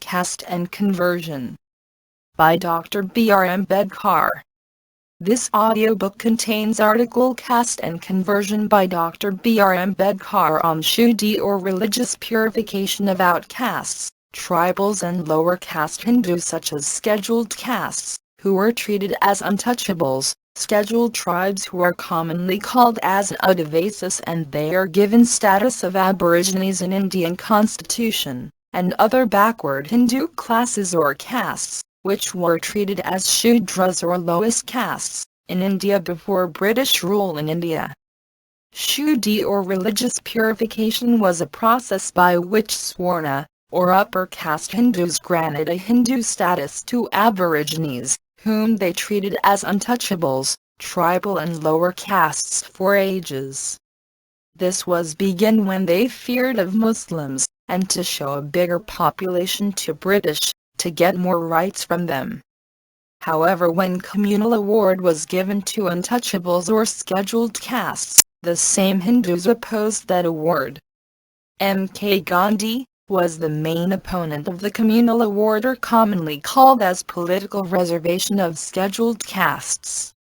Caste and Conversion by Dr. B.R. Ambedkar. This audiobook contains article Caste and Conversion by Dr. B.R. Ambedkar on Shuddhi or religious purification of outcasts, tribals and lower caste Hindus such as scheduled castes, who were treated as untouchables, scheduled tribes who are commonly called as Adivasis and they are given status of aborigines in Indian constitution, and other backward Hindu classes or castes, which were treated as Shudras or lowest castes, in India before British rule in India. Shuddhi or religious purification was a process by which Swarna, or upper caste Hindus granted a Hindu status to aborigines, whom they treated as untouchables, tribal and lower castes for ages. This was begun when they feared of Muslims, and to show a bigger population to British, to get more rights from them. However, when communal award was given to untouchables or scheduled castes, the same Hindus opposed that award. M.K. Gandhi was the main opponent of the communal award, or commonly called as political reservation of scheduled castes.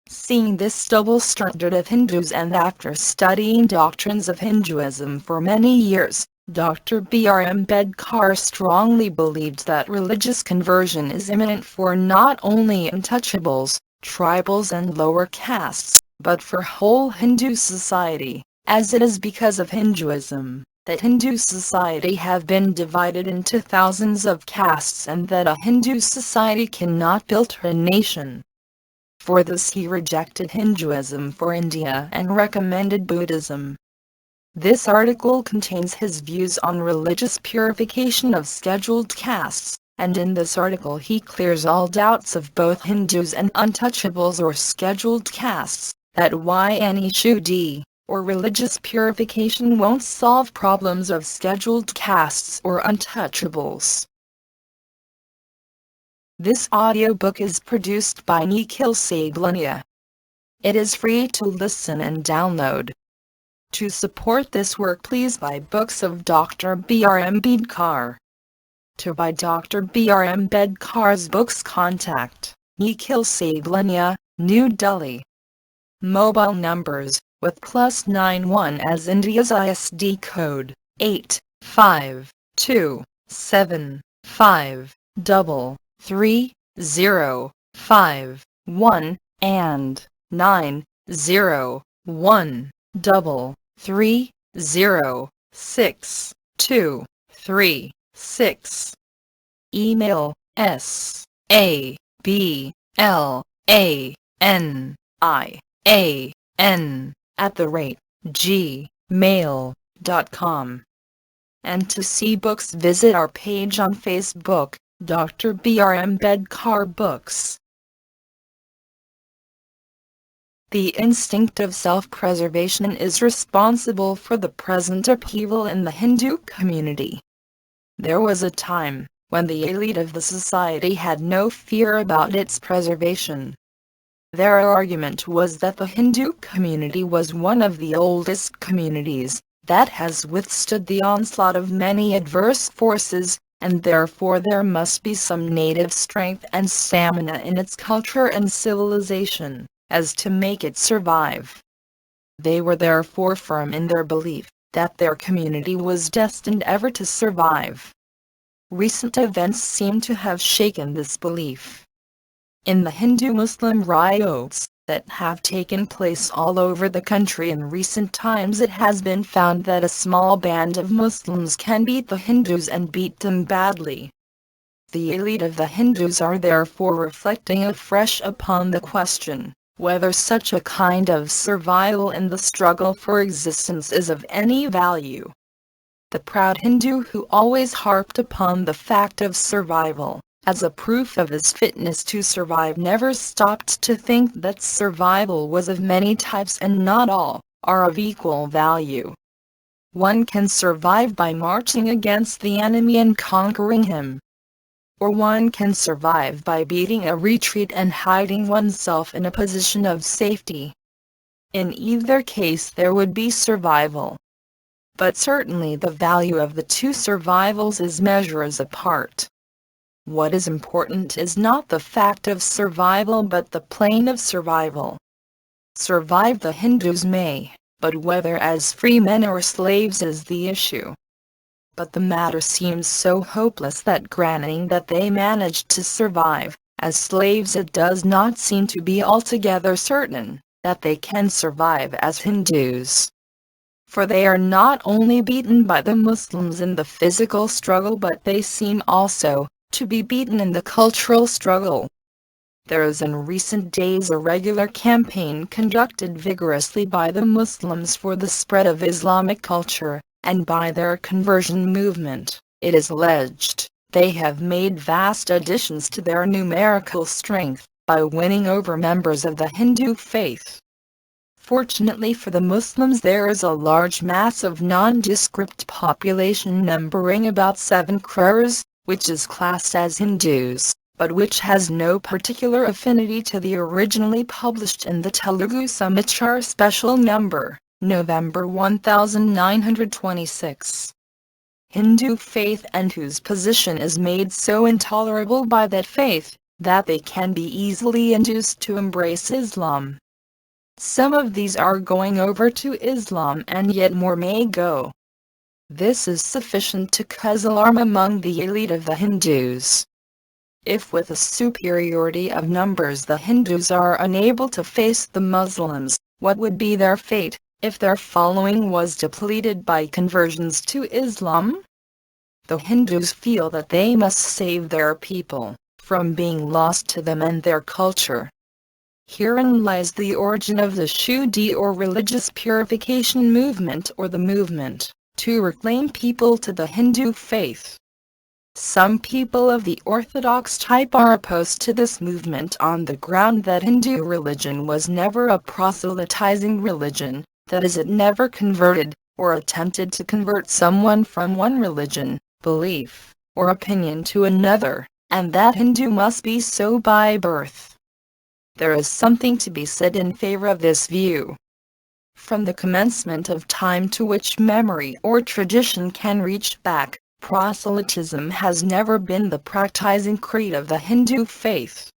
Seeing this double standard of Hindus and after studying doctrines of Hinduism for many years, Dr. B.R. Ambedkar strongly believed that religious conversion is imminent for not only untouchables, tribals and lower castes, but for whole Hindu society, as it is because of Hinduism that Hindu society have been divided into thousands of castes and that a Hindu society cannot build a nation. For this he rejected Hinduism for India and recommended Buddhism. This article contains his views on religious purification of scheduled castes, and in this article he clears all doubts of both Hindus and untouchables or scheduled castes, that why any Shuddhi or religious purification won't solve problems of scheduled castes or untouchables. This audiobook is produced by Nikhil Sablania. It is free to listen and download. To support this work, please buy books of Dr. B.R. Ambedkar. To buy Dr. B.R. Ambedkar's books, contact Nikhil Sablania, New Delhi. Mobile numbers with +91 as India's ISD code 852753305 and 90133062336. Email sablanian@gmail.com. And to see books, visit our page on Facebook, Dr. B.R. Ambedkar Books. The instinct of self-preservation is responsible for the present upheaval in the Hindu community. There was a time when the elite of the society had no fear about its preservation. Their argument was that the Hindu community was one of the oldest communities that has withstood the onslaught of many adverse forces, and therefore there must be some native strength and stamina in its culture and civilization, as to make it survive. They were therefore firm in their belief that their community was destined ever to survive. Recent events seem to have shaken this belief. In the Hindu-Muslim riots that have taken place all over the country in recent times, it has been found that a small band of Muslims can beat the Hindus and beat them badly. The elite of the Hindus are therefore reflecting afresh upon the question whether such a kind of survival in the struggle for existence is of any value. The proud Hindu who always harped upon the fact of survival as a proof of his fitness to survive never stopped to think that survival was of many types and not all are of equal value. One can survive by marching against the enemy and conquering him. Or one can survive by beating a retreat and hiding oneself in a position of safety. In either case there would be survival. but certainly the value of the two survivals is measures apart. What is important is not the fact of survival but the plane of survival. Survive the Hindus may, but whether as free men or slaves is the issue. But the matter seems so hopeless that granting that they managed to survive as slaves, it does not seem to be altogether certain that they can survive as Hindus. For they are not only beaten by the Muslims in the physical struggle, but they seem also to be beaten in the cultural struggle. There is in recent days a regular campaign conducted vigorously by the Muslims for the spread of Islamic culture, and by their conversion movement, it is alleged, they have made vast additions to their numerical strength, by winning over members of the Hindu faith. Fortunately for the Muslims, there is a large mass of nondescript population numbering about 7 crores, which is classed as Hindus, but which has no particular affinity to the originally published in the Telugu Samachar special number, November 1926. Hindu faith, and whose position is made so intolerable by that faith, that they can be easily induced to embrace Islam. Some of these are going over to Islam, and yet more may go. This is sufficient to cause alarm among the elite of the Hindus. If with a superiority of numbers the Hindus are unable to face the Muslims, what would be their fate, if their following was depleted by conversions to Islam? The Hindus feel that they must save their people from being lost to them and their culture. Herein lies the origin of the Shuddhi or religious purification movement, or the movement to reclaim people to the Hindu faith. Some people of the orthodox type are opposed to this movement on the ground that Hindu religion was never a proselytizing religion, that is, it never converted, or attempted to convert someone from one religion, belief, or opinion to another, and that Hindu must be so by birth. There is something to be said in favor of this view. From the commencement of time to which memory or tradition can reach back, proselytism has never been the practicing creed of the Hindu faith.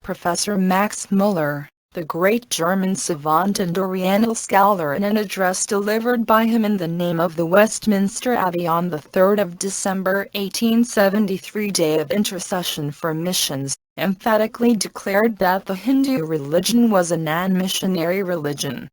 Professor Max Muller, the great German savant and Oriental scholar, in an address delivered by him in the name of the Westminster Abbey on the 3rd of December 1873, day of intercession for missions, emphatically declared that the Hindu religion was a non-missionary religion.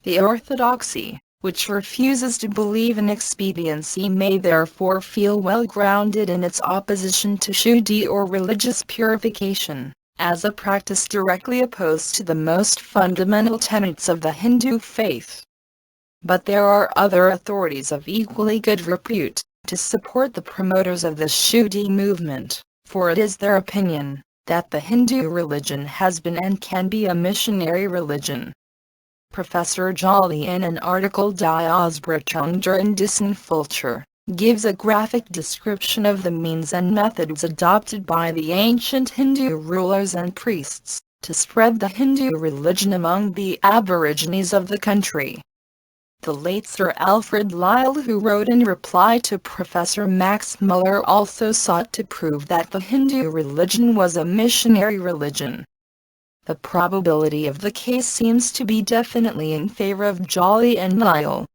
The orthodoxy, which refuses to believe in expediency, may therefore feel well grounded in its opposition to Shuddhi or religious purification, as a practice directly opposed to the most fundamental tenets of the Hindu faith. But there are other authorities of equally good repute to support the promoters of the Shuddhi movement, for it is their opinion that the Hindu religion has been and can be a missionary religion. Professor Jolly, in an article Die Ausbreitung in Disenfulture, gives a graphic description of the means and methods adopted by the ancient Hindu rulers and priests to spread the Hindu religion among the aborigines of the country. The late Sir Alfred Lyell, who wrote in reply to Professor Max Muller, also sought to prove that the Hindu religion was a missionary religion. The probability of the case seems to be definitely in favor of Jolly and Lyell.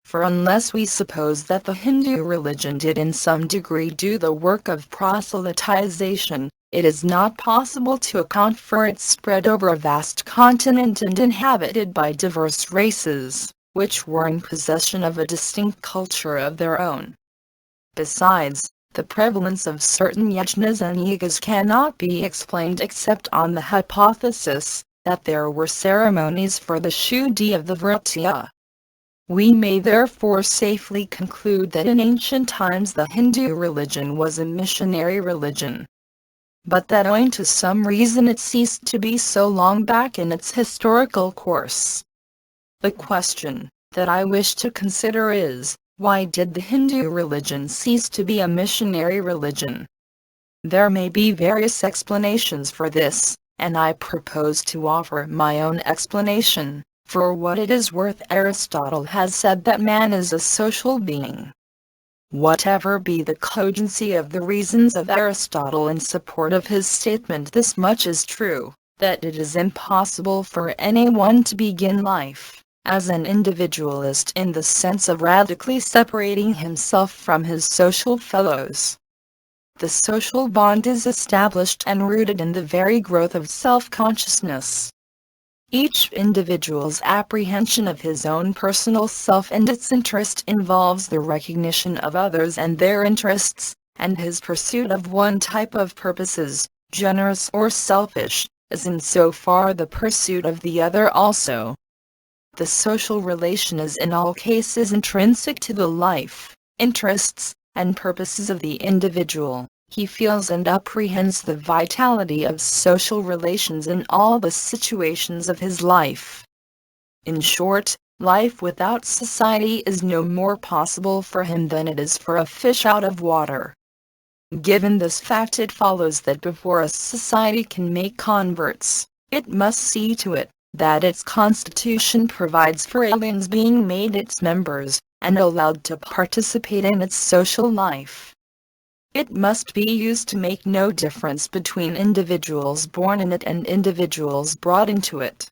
For unless we suppose that the Hindu religion did in some degree do the work of proselytization, it is not possible to account for its spread over a vast continent and inhabited by diverse races, which were in possession of a distinct culture of their own. Besides, the prevalence of certain yajnas and yagas cannot be explained except on the hypothesis that there were ceremonies for the Shuddhi of the Vritya. We may therefore safely conclude that in ancient times the Hindu religion was a missionary religion, but that owing to some reason it ceased to be so long back in its historical course. The question that I wish to consider is, why did the Hindu religion cease to be a missionary religion? There may be various explanations for this, and I propose to offer my own explanation, For what it is worth, Aristotle has said that man is a social being. Whatever be the cogency of the reasons of Aristotle in support of his statement, this much is true, that it is impossible for anyone to begin life as an individualist in the sense of radically separating himself from his social fellows. The social bond is established and rooted in the very growth of self-consciousness. Each individual's apprehension of his own personal self and its interest involves the recognition of others and their interests, and his pursuit of one type of purposes, generous or selfish, is in so far the pursuit of the other also. The social relation is in all cases intrinsic to the life, interests, and purposes of the individual. He feels and apprehends the vitality of social relations in all the situations of his life. In short, life without society is no more possible for him than it is for a fish out of water. Given this fact, it follows that before a society can make converts, it must see to it that its constitution provides for aliens being made its members, and allowed to participate in its social life. It must be used to make no difference between individuals born in it and individuals brought into it.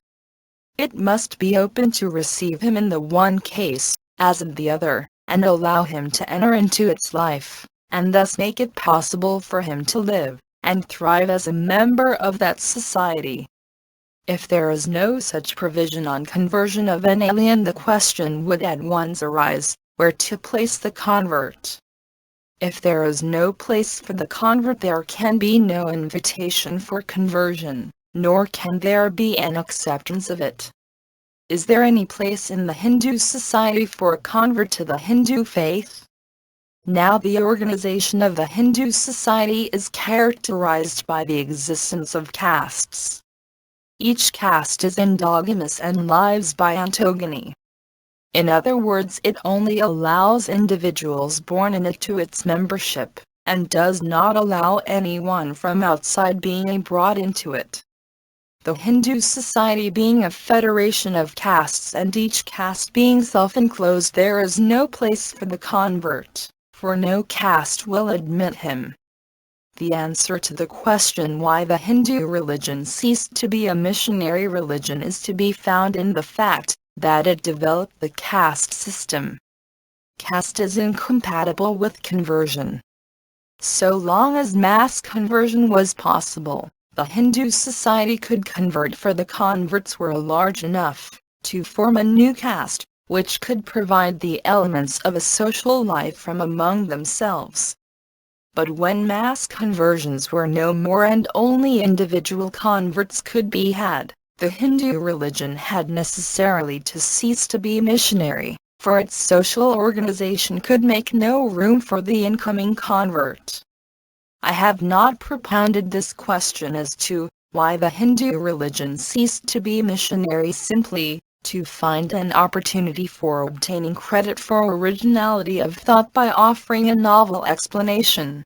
It must be open to receive him in the one case, as in the other, and allow him to enter into its life, and thus make it possible for him to live and thrive as a member of that society. If there is no such provision on conversion of an alien, the question would at once arise, where to place the convert. If there is no place for the convert, there can be no invitation for conversion, nor can there be an acceptance of it. Is there any place in the Hindu society for a convert to the Hindu faith? Now, the organization of the Hindu society is characterized by the existence of castes. Each caste is endogamous and lives by antogamy. In other words, it only allows individuals born in it to its membership, and does not allow anyone from outside being brought into it. The Hindu society being a federation of castes and each caste being self-enclosed, there is no place for the convert, for no caste will admit him. The answer to the question why the Hindu religion ceased to be a missionary religion is to be found in the fact that it developed the caste system. Caste is incompatible with conversion. So long as mass conversion was possible, the Hindu society could convert, for the converts were large enough to form a new caste, which could provide the elements of a social life from among themselves. But when mass conversions were no more and only individual converts could be had, the Hindu religion had necessarily to cease to be missionary, for its social organization could make no room for the incoming convert. I have not propounded this question as to why the Hindu religion ceased to be missionary simply to find an opportunity for obtaining credit for originality of thought by offering a novel explanation.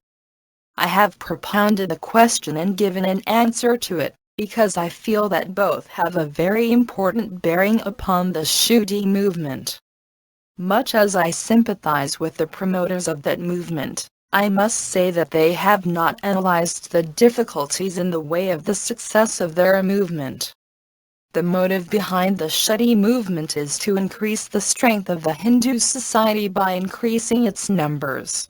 I have propounded a question and given an answer to it, because I feel that both have a very important bearing upon the Shuddhi movement. Much as I sympathize with the promoters of that movement, I must say that they have not analyzed the difficulties in the way of the success of their movement. The motive behind the Shuddhi movement is to increase the strength of the Hindu society by increasing its numbers.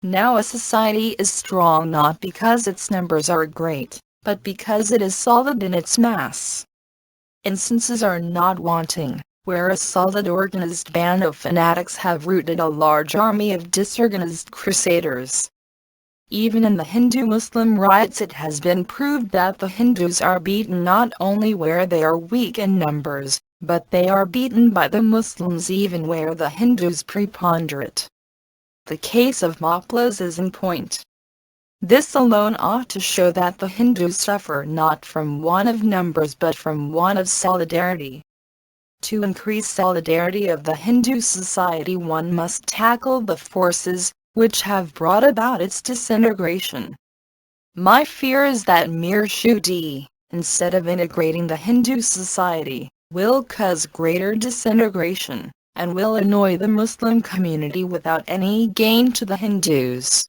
Now, a society is strong not because its numbers are great, but because it is solid in its mass. Instances are not wanting, where a solid organized band of fanatics have routed a large army of disorganized crusaders. Even in the Hindu-Muslim riots, it has been proved that the Hindus are beaten not only where they are weak in numbers, but they are beaten by the Muslims even where the Hindus preponderate. The case of Mauplas is in point. This alone ought to show that the Hindus suffer not from want of numbers but from want of solidarity. To increase solidarity of the Hindu society, one must tackle the forces which have brought about its disintegration. My fear is that mere Shuddhi, instead of integrating the Hindu society, will cause greater disintegration, and will annoy the Muslim community without any gain to the Hindus.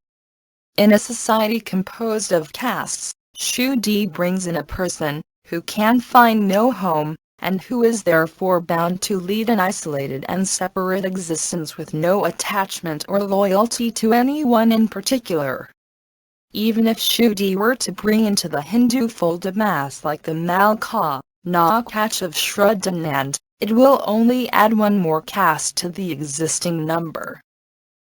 In a society composed of castes, Shuddhi brings in a person who can find no home, and who is therefore bound to lead an isolated and separate existence with no attachment or loyalty to anyone in particular. Even if Shuddhi were to bring into the Hindu fold a mass like the Malka, Nakach of Shraddhanand, it will only add one more caste to the existing number.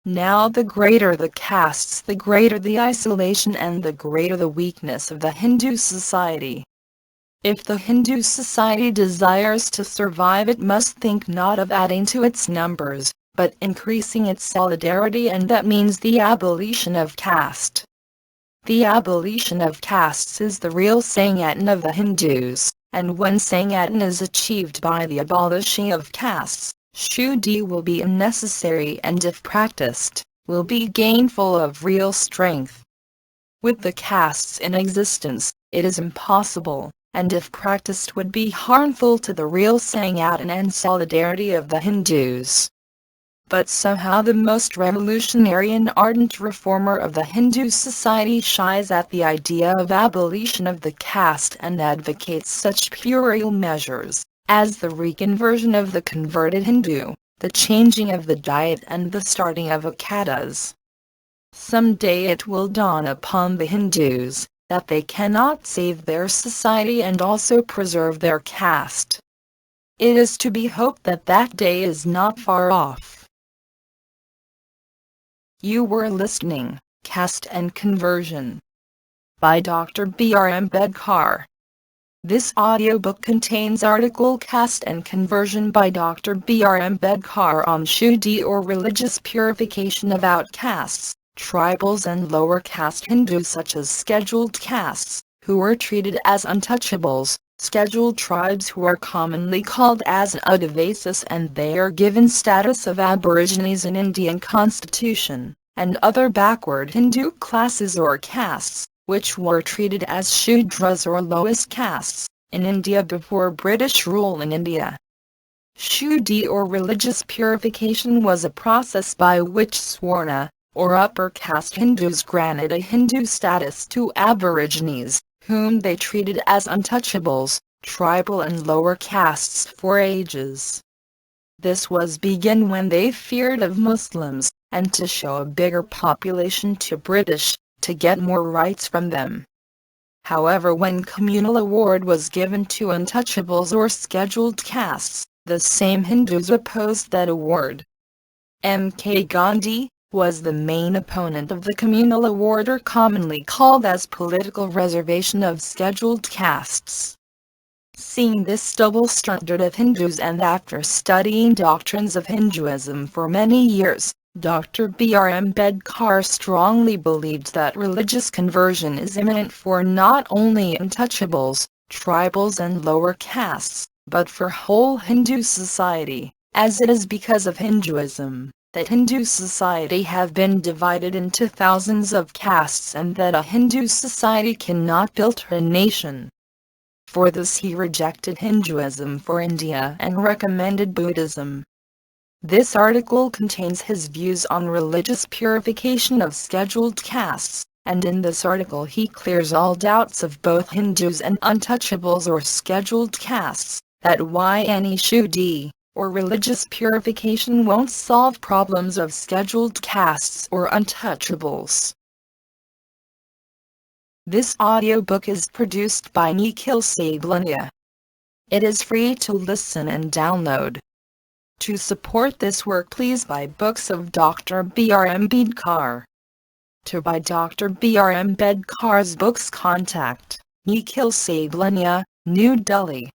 Now the greater the castes, the greater the isolation and the greater the weakness of the Hindu society. If the Hindu society desires to survive, it must think not of adding to its numbers, but increasing its solidarity, and that means the abolition of caste. The abolition of castes is the real Sanghatan of the Hindus, and when Sanghatan is achieved by the abolishing of castes, Shuddhi will be unnecessary and if practiced, will be gainful of real strength. With the castes in existence, it is impossible, and if practiced would be harmful to the real Sanghatan and solidarity of the Hindus. But somehow the most revolutionary and ardent reformer of the Hindu society shies at the idea of abolition of the caste and advocates such puerile measures as the reconversion of the converted Hindu, the changing of the diet and the starting of akadas. Some day it will dawn upon the Hindus that they cannot save their society and also preserve their caste. It is to be hoped that that day is not far off. You were listening, Caste and Conversion by Dr. B.R. Ambedkar. This audiobook contains article Caste and Conversion by Dr. B.R. Ambedkar on Shuddhi or religious purification of outcasts, tribals and lower caste Hindus such as scheduled castes, who were treated as untouchables, scheduled tribes who are commonly called as Adivasis and they are given status of aborigines in Indian constitution, and other backward Hindu classes or castes, which were treated as Shudras or lowest castes, in India before British rule in India. Shuddhi or religious purification was a process by which Swarna, or upper caste Hindus granted a Hindu status to aborigines, whom they treated as untouchables, tribal and lower castes for ages. This was begun when they feared of Muslims, and to show a bigger population to British, to get more rights from them. However, when communal award was given to untouchables or scheduled castes, the same Hindus opposed that award. M.K. Gandhi was the main opponent of the communal award, or commonly called as political reservation of scheduled castes. Seeing this double standard of Hindus and after studying doctrines of Hinduism for many years, Dr. B.R. Ambedkar strongly believed that religious conversion is imminent for not only untouchables, tribals and lower castes, but for whole Hindu society, as it is because of Hinduism that Hindu society have been divided into thousands of castes and that a Hindu society cannot build her nation. For this he rejected Hinduism for India and recommended Buddhism. This article contains his views on religious purification of scheduled castes, and in this article he clears all doubts of both Hindus and untouchables or scheduled castes, that why any Shuddhi or religious purification won't solve problems of scheduled castes or untouchables. This audiobook is produced by Nikhil Sablania. It is free to listen and download. To support this work, please buy books of Dr. B.R. Ambedkar. To buy Dr. B.R. Ambedkar's books, contact Nikhil Sablania, New Delhi.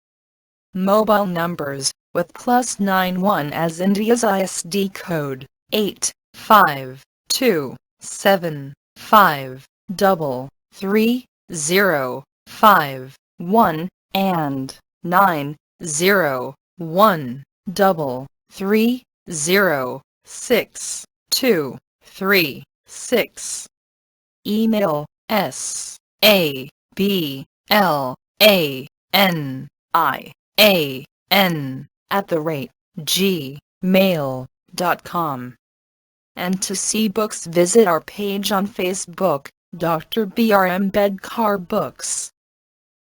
Mobile numbers with +91 as India's ISD code 852753305 and 90133062336. Email sablania sablanian@gmail.com. And to see books, visit our page on Facebook, Dr. B.R. Ambedkar Books.